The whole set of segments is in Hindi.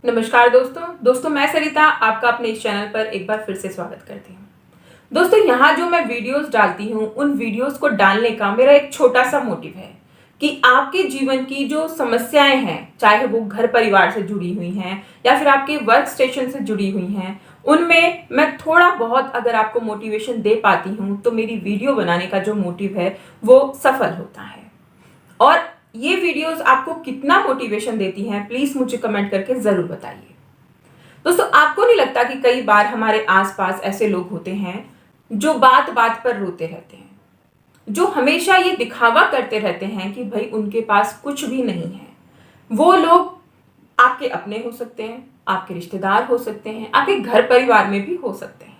नमस्कार दोस्तों मैं सरिता आपका अपने इस चैनल पर एक बार फिर से स्वागत करती हूँ। दोस्तों यहाँ जो मैं वीडियोस डालती हूँ उन वीडियोस को डालने का मेरा एक छोटा सा मोटिव है कि आपके जीवन की जो समस्याएं हैं, चाहे वो घर परिवार से जुड़ी हुई हैं या फिर आपके वर्क स्टेशन से जुड़ी हुई हैं, उनमें मैं थोड़ा बहुत अगर आपको मोटिवेशन दे पाती हूँ तो मेरी वीडियो बनाने का जो मोटिव है वो सफल होता है। और ये वीडियोस आपको कितना मोटिवेशन देती हैं प्लीज मुझे कमेंट करके जरूर बताइए। दोस्तों आपको नहीं लगता कि कई बार हमारे आसपास ऐसे लोग होते हैं जो बात बात पर रोते रहते हैं, जो हमेशा ये दिखावा करते रहते हैं कि भाई उनके पास कुछ भी नहीं है। वो लोग आपके अपने हो सकते हैं, आपके रिश्तेदार हो सकते हैं, आपके घर परिवार में भी हो सकते हैं।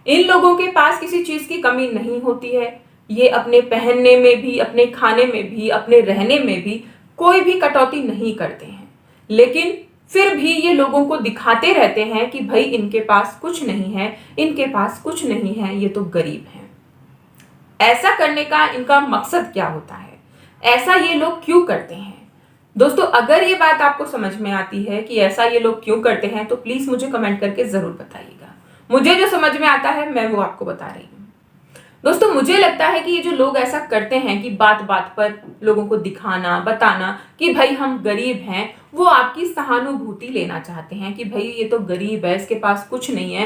इन लोगों के पास किसी चीज की कमी नहीं होती है। ये अपने पहनने में भी, अपने खाने में भी, अपने रहने में भी कोई भी कटौती नहीं करते हैं, लेकिन फिर भी ये लोगों को दिखाते रहते हैं कि भाई इनके पास कुछ नहीं है, इनके पास कुछ नहीं है, ये तो गरीब हैं। ऐसा करने का इनका मकसद क्या होता है? ऐसा ये लोग क्यों करते हैं? दोस्तों अगर ये बात आपको समझ में आती है कि ऐसा ये लोग क्यों करते हैं तो प्लीज मुझे कमेंट करके जरूर बताइएगा। मुझे जो समझ में आता है मैं वो आपको बता रही हूँ। दोस्तों मुझे लगता है कि ये जो लोग ऐसा करते हैं कि बात बात पर लोगों को दिखाना, बताना कि भाई हम गरीब हैं, वो आपकी सहानुभूति लेना चाहते हैं कि भाई ये तो गरीब है, इसके पास कुछ नहीं है।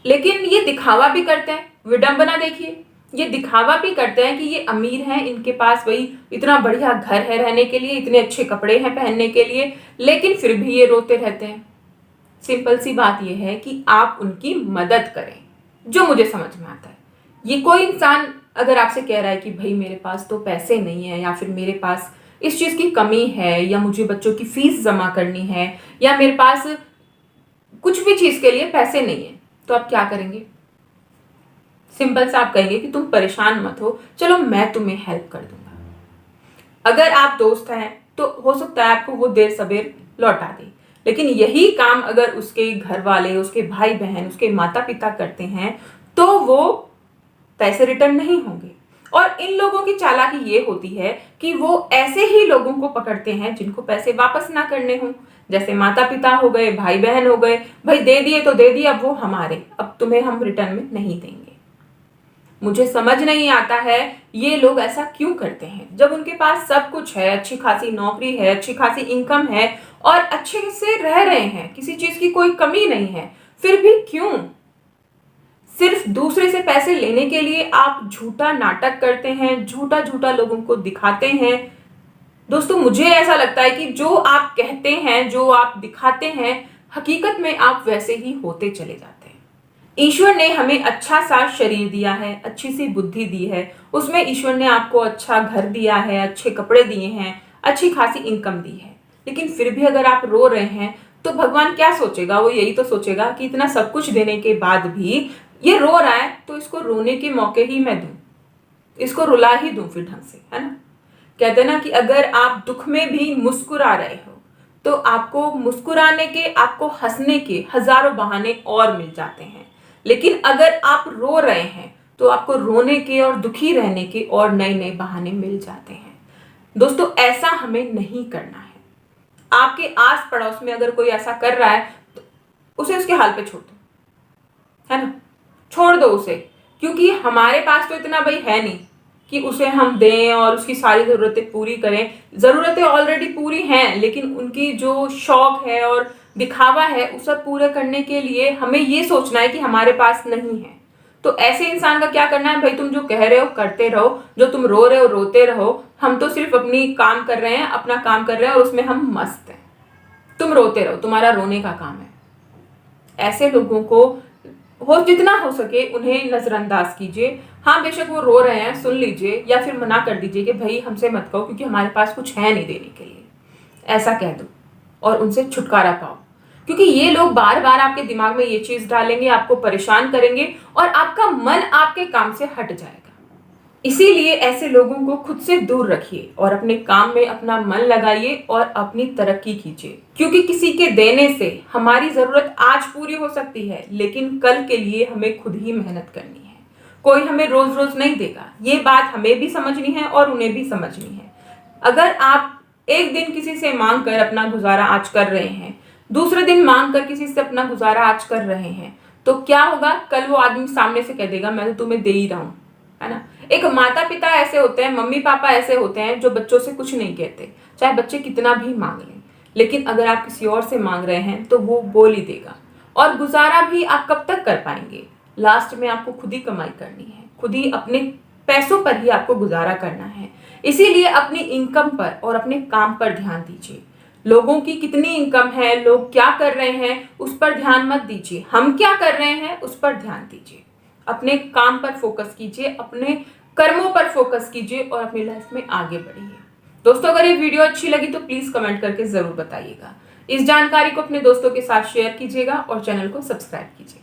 लेकिन ये दिखावा भी करते हैं, विडंबना देखिए, ये दिखावा भी करते हैं कि ये अमीर हैं, इनके पास वही इतना बढ़िया घर है रहने के लिए, इतने अच्छे कपड़े हैं पहनने के लिए, लेकिन फिर भी ये रोते रहते हैं। सिंपल सी बात ये है कि आप उनकी मदद करें, जो मुझे समझ में आता है। ये कोई इंसान अगर आपसे कह रहा है कि भाई मेरे पास तो पैसे नहीं है, या फिर मेरे पास इस चीज की कमी है, या मुझे बच्चों की फीस जमा करनी है, या मेरे पास कुछ भी चीज के लिए पैसे नहीं है, तो आप क्या करेंगे? सिंपल सा आप कहेंगे कि तुम परेशान मत हो, चलो मैं तुम्हें हेल्प कर दूंगा। अगर आप दोस्त हैं तो हो सकता है आपको वो देर सवेर लौटा दे, लेकिन यही काम अगर उसके घर वाले, उसके भाई बहन, उसके माता पिता करते हैं तो वो पैसे रिटर्न नहीं होंगे। और इन लोगों की चालाकी ये होती है कि वो ऐसे ही लोगों को पकड़ते हैं जिनको पैसे वापस ना करने हों, जैसे माता पिता हो गए, भाई बहन हो गए। भाई दे दिए तो दे दिए, अब वो हमारे, अब तुम्हें हम रिटर्न में नहीं देंगे। मुझे समझ नहीं आता है ये लोग ऐसा क्यों करते हैं, जब उनके पास सब कुछ है, अच्छी खासी नौकरी है, अच्छी खासी इनकम है और अच्छे से रह रहे हैं, किसी चीज की कोई कमी नहीं है, फिर भी क्यों सिर्फ दूसरे से पैसे लेने के लिए आप झूठा नाटक करते हैं, झूठा झूठा लोगों को दिखाते हैं। दोस्तों मुझे ऐसा लगता है कि जो आप कहते हैं, जो आप दिखाते हैं, हकीकत में आप वैसे ही होते चले जाते हैं। ईश्वर ने हमें अच्छा सा शरीर दिया है, अच्छी सी बुद्धि दी है, उसमें ईश्वर ने आपको अच्छा घर दिया है, अच्छे कपड़े दिए हैं, अच्छी खासी इनकम दी है, लेकिन फिर भी अगर आप रो रहे हैं तो भगवान क्या सोचेगा? वो यही तो सोचेगा कि इतना सब कुछ देने के बाद भी ये रो रहा है, तो इसको रोने के मौके ही मैं दूं, इसको रुला ही दूं फिर ढंग से, है ना? कहते हैं ना कि अगर आप दुख में भी मुस्कुरा रहे हो तो आपको मुस्कुराने के, आपको हंसने के हजारों बहाने और मिल जाते हैं, लेकिन अगर आप रो रहे हैं तो आपको रोने के और दुखी रहने के और नए नए बहाने मिल जाते हैं। दोस्तों ऐसा हमें नहीं करना है। आपके आस पड़ोस में अगर कोई ऐसा कर रहा है तो उसे उसके हाल पे छोड़ दो, है ना? छोड़ दो उसे, क्योंकि हमारे पास तो इतना भाई है नहीं कि उसे हम दें और उसकी सारी जरूरतें पूरी करें। जरूरतें ऑलरेडी पूरी हैं, लेकिन उनकी जो शौक है और दिखावा है उस सब पूरे करने के लिए हमें ये सोचना है कि हमारे पास नहीं है। तो ऐसे इंसान का क्या करना है? भाई तुम जो कह रहे हो करते रहो, जो तुम रो रहे हो रोते रहो, हम तो सिर्फ अपनी काम कर रहे हैं, अपना काम कर रहे हैं और उसमें हम मस्त हैं। तुम रोते रहो, तुम्हारा रोने का काम है। ऐसे लोगों को हो जितना हो सके उन्हें नजरअंदाज कीजिए। हाँ बेशक वो रो रहे हैं, सुन लीजिए, या फिर मना कर दीजिए कि भाई हमसे मत कहो क्योंकि हमारे पास कुछ है नहीं देने के लिए, ऐसा कह दो और उनसे छुटकारा पाओ। क्योंकि ये लोग बार बार आपके दिमाग में ये चीज डालेंगे, आपको परेशान करेंगे और आपका मन आपके काम से हट जाएगा। इसीलिए ऐसे लोगों को खुद से दूर रखिए और अपने काम में अपना मन लगाइए और अपनी तरक्की कीजिए, क्योंकि किसी के देने से हमारी जरूरत आज पूरी हो सकती है, लेकिन कल के लिए हमें खुद ही मेहनत करनी है। कोई हमें रोज रोज नहीं देगा, ये बात हमें भी समझनी है और उन्हें भी समझनी है। अगर आप एक दिन किसी से मांग कर अपना गुजारा आज कर रहे हैं दूसरे दिन मांग कर किसी से अपना गुजारा आज कर रहे हैं, तो क्या होगा, कल वो आदमी सामने से कह देगा मैं तो तुम्हें दे ही रहा हूं, है ना। एक माता पिता ऐसे होते हैं, मम्मी पापा ऐसे होते हैं जो बच्चों से कुछ नहीं कहते, चाहे बच्चे कितना भी मांग लें। लेकिन अगर आप किसी और से मांग रहे हैं तो वो बोल ही देगा। और गुजारा भी आप कब तक कर पाएंगे, लास्ट में आपको खुद ही कमाई करनी है, खुद ही अपने पैसों पर ही आपको गुजारा करना है। इसीलिए अपनी इनकम पर और अपने काम पर ध्यान दीजिए। लोगों की कितनी इनकम है, लोग क्या कर रहे हैं, उस पर ध्यान मत दीजिए। हम क्या कर रहे हैं उस पर ध्यान दीजिए। अपने काम पर फोकस कीजिए, अपने कर्मों पर फोकस कीजिए और अपनी लाइफ में आगे बढ़िए। दोस्तों, अगर ये वीडियो अच्छी लगी तो प्लीज कमेंट करके जरूर बताइएगा। इस जानकारी को अपने दोस्तों के साथ शेयर कीजिएगा और चैनल को सब्सक्राइब कीजिए।